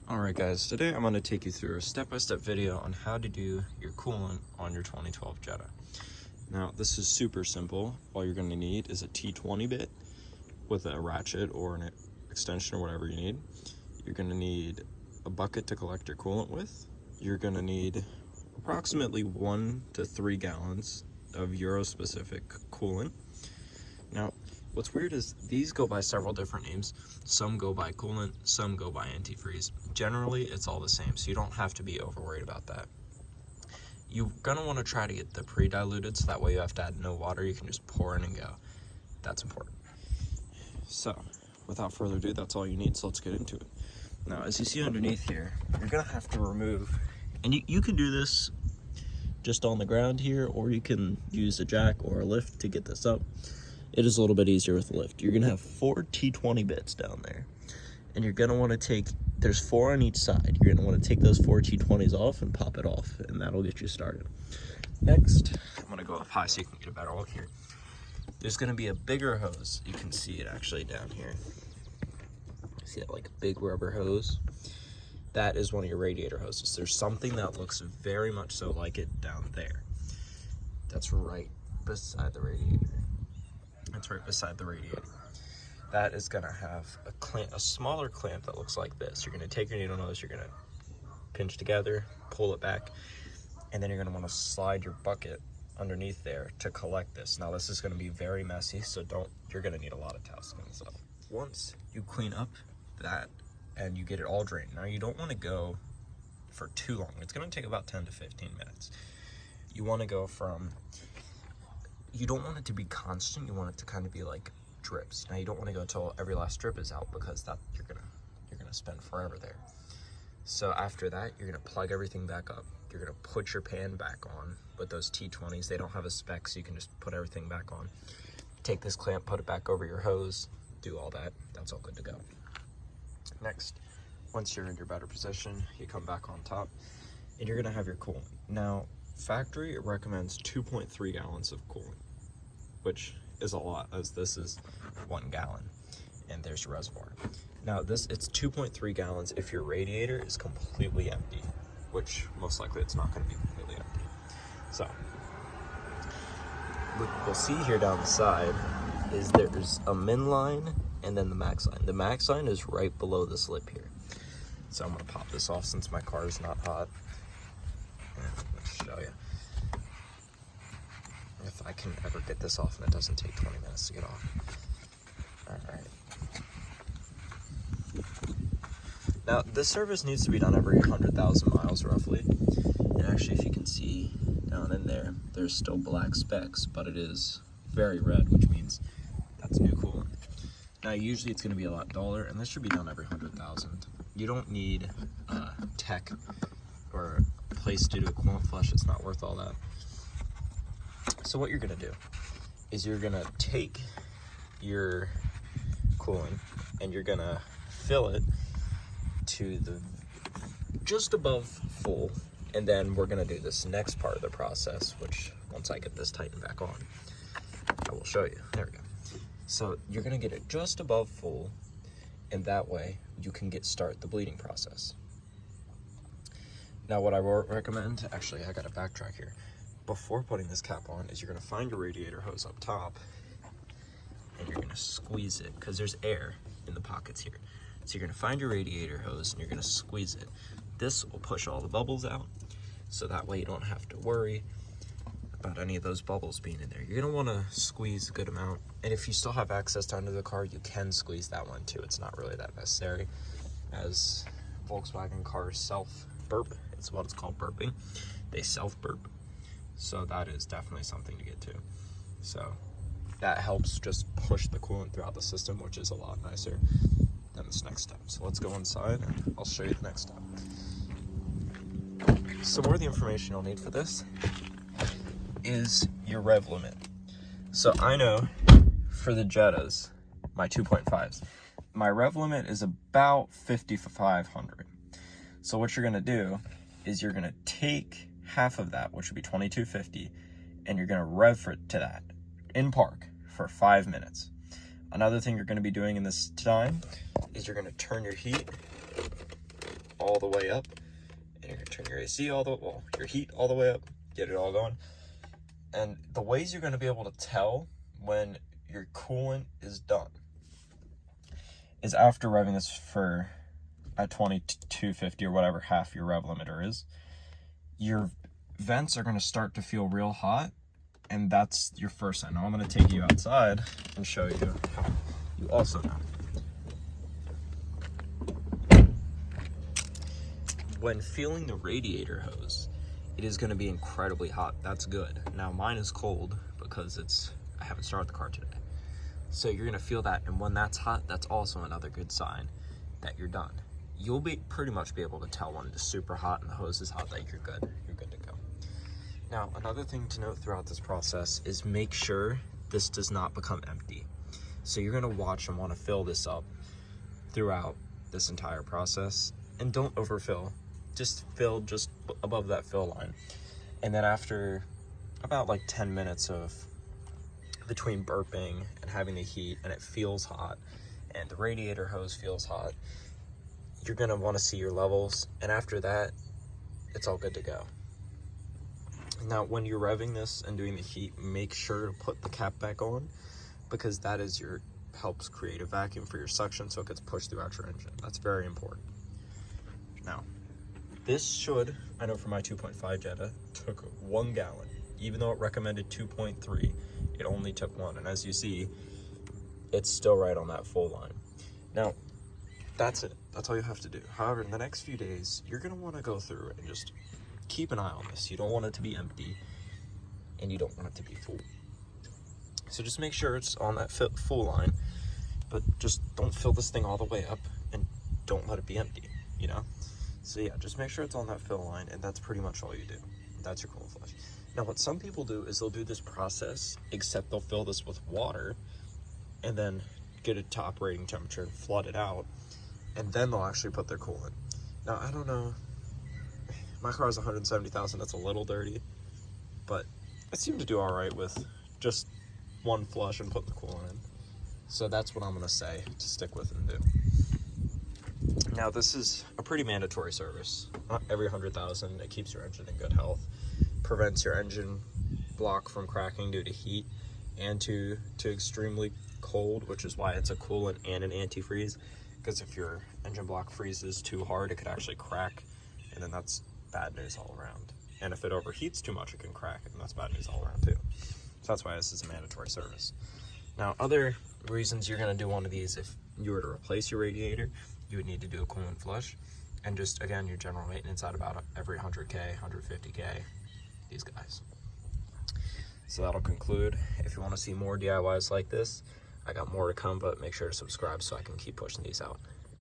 Alright guys, today I'm going to take you through a step-by-step video on how to do your coolant on your 2012 Jetta. Now this is super simple. All you're going to need is a T20 bit with a ratchet or an extension or whatever you need. You're going to need a bucket to collect your coolant with. You're going to need approximately 1 to 3 gallons of Euro-specific coolant. Now, what's weird is these go by several different names. Some go by coolant, some go by antifreeze. Generally, it's all the same, so you don't have to be over worried about that. You're gonna wanna try to get the pre-diluted, so that way you have to add no water. You can just pour in and go. That's important. So, without further ado, that's all you need, so let's get into it. Now, as you see underneath here, you're gonna have to remove, and you can do this just on the ground here, or you can use a jack or a lift to get this up. It is a little bit easier with the lift. You're gonna have 4 T20 bits down there. And you're gonna wanna take, there's 4 on each side. You're gonna wanna take those 4 T20s off and pop it off, and that'll get you started. Next, I'm gonna go up high so you can get a better look here. There's gonna be a bigger hose. You can see it actually down here. See that like big rubber hose? That is one of your radiator hoses. There's something that looks very much so like it down there. That's right beside the radiator. It's right beside the radiator. That is gonna have a smaller clamp that looks like this. You're gonna take your needle nose, you're gonna pinch together, pull it back, and then you're gonna wanna slide your bucket underneath there to collect this. Now this is gonna be very messy, so you're gonna need a lot of towels to clean this up. Once you clean up that and you get it all drained, now you don't wanna go for too long. It's gonna take about 10 to 15 minutes. You wanna go from, you don't want it to be constant, you want it to kind of be like drips. Now you don't want to go until every last drip is out, because that you're gonna spend forever there. So after that, you're gonna plug everything back up. You're gonna put your pan back on with those T20s. They don't have a spec, so you can just put everything back on. Take this clamp, put it back over your hose, do all that. That's all good to go. Next, once you're in your better position, you come back on top and you're gonna have your coolant. Now, factory recommends 2.3 gallons of coolant, which is a lot, as this is 1 gallon, and there's your reservoir. Now it's 2.3 gallons if your radiator is completely empty, which most likely it's not going to be completely empty. So what we'll see here down the side is there's a min line and then the max line. The max line is right below this lip here. So I'm going to pop this off since my car is not hot, and I'm going to show you if I can ever get this off and it doesn't take 20 minutes to get off. All right. Now, this service needs to be done every 100,000 miles roughly. And actually, if you can see down in there, there's still black specks, but it is very red, which means that's new coolant. Now, usually it's gonna be a lot duller, and this should be done every 100,000. You don't need tech or a place to do a coolant flush. It's not worth all that. So what you're gonna do is you're gonna take your coolant and you're gonna fill it to the just above full, and then we're gonna do this next part of the process, which once I get this tightened back on, I will show you. There we go. So you're gonna get it just above full, and that way you can start the bleeding process. Now what I recommend, actually I gotta backtrack here. Before putting this cap on, is you're gonna find your radiator hose up top and you're gonna squeeze it, because there's air in the pockets here. So you're gonna find your radiator hose and you're gonna squeeze it. This will push all the bubbles out, so that way you don't have to worry about any of those bubbles being in there. You're gonna wanna squeeze a good amount, and if you still have access to under the car, you can squeeze that one too. It's not really that necessary, as Volkswagen cars self-burp. It's what it's called, burping. They self-burp. So that is definitely something to get to. So that helps just push the coolant throughout the system, which is a lot nicer than this next step. So let's go inside and I'll show you the next step. Some more of the information you'll need for this is your rev limit. So I know for the Jettas, my 2.5s, my rev limit is about 5,500. So what you're gonna do is you're gonna take half of that, which would be 2250, and you're gonna rev it to that in park for 5 minutes. Another thing you're gonna be doing in this time is you're gonna turn your heat all the way up, and you're gonna turn your AC all the way, well, your heat all the way up, get it all going. And the ways you're gonna be able to tell when your coolant is done is after revving this for at 2250 or whatever half your rev limiter is, your vents are gonna start to feel real hot, and that's your first sign. Now I'm gonna take you outside and show you how you also know. When feeling the radiator hose, it is gonna be incredibly hot. That's good. Now mine is cold because I haven't started the car today. So you're gonna feel that, and when that's hot, that's also another good sign that you're done. You'll pretty much be able to tell when it's super hot and the hose is hot that you're good to go. Now, another thing to note throughout this process is make sure this does not become empty. So you're gonna watch and wanna fill this up throughout this entire process, and don't overfill. Just fill just above that fill line. And then after about like 10 minutes of between burping and having the heat, and it feels hot, and the radiator hose feels hot, you're gonna wanna see your levels, and after that, it's all good to go. Now, when you're revving this and doing the heat, make sure to put the cap back on, because that is helps create a vacuum for your suction so it gets pushed throughout your engine. That's very important. Now, this should, I know for my 2.5 Jetta, took 1 gallon. Even though it recommended 2.3, it only took 1. And as you see, it's still right on that full line. Now, that's it. That's all you have to do. However, in the next few days, you're gonna wanna go through and just keep an eye on this. You don't want it to be empty, and you don't want it to be full. So just make sure it's on that full line, but just don't fill this thing all the way up, and don't let it be empty, you know? So yeah, just make sure it's on that fill line, and that's pretty much all you do. That's your coolant flush. Now, what some people do is they'll do this process, except they'll fill this with water, and then get it to operating temperature and flood it out, and then they'll actually put their coolant. Now, I don't know, my car is 170,000, that's a little dirty, but I seem to do all right with just 1 flush and putting the coolant in. So that's what I'm gonna say to stick with and do. Now, this is a pretty mandatory service. Not every 100,000, it keeps your engine in good health, prevents your engine block from cracking due to heat and to extremely cold, which is why it's a coolant and an antifreeze, because if your engine block freezes too hard, it could actually crack, and then that's bad news all around. And if it overheats too much, it can crack, and that's bad news all around too. So that's why this is a mandatory service. Now, other reasons you're gonna do one of these, if you were to replace your radiator, you would need to do a coolant flush, and just, again, your general maintenance at about every 100K, 150K, these guys. So that'll conclude. If you wanna see more DIYs like this, I got more to come, but make sure to subscribe so I can keep pushing these out.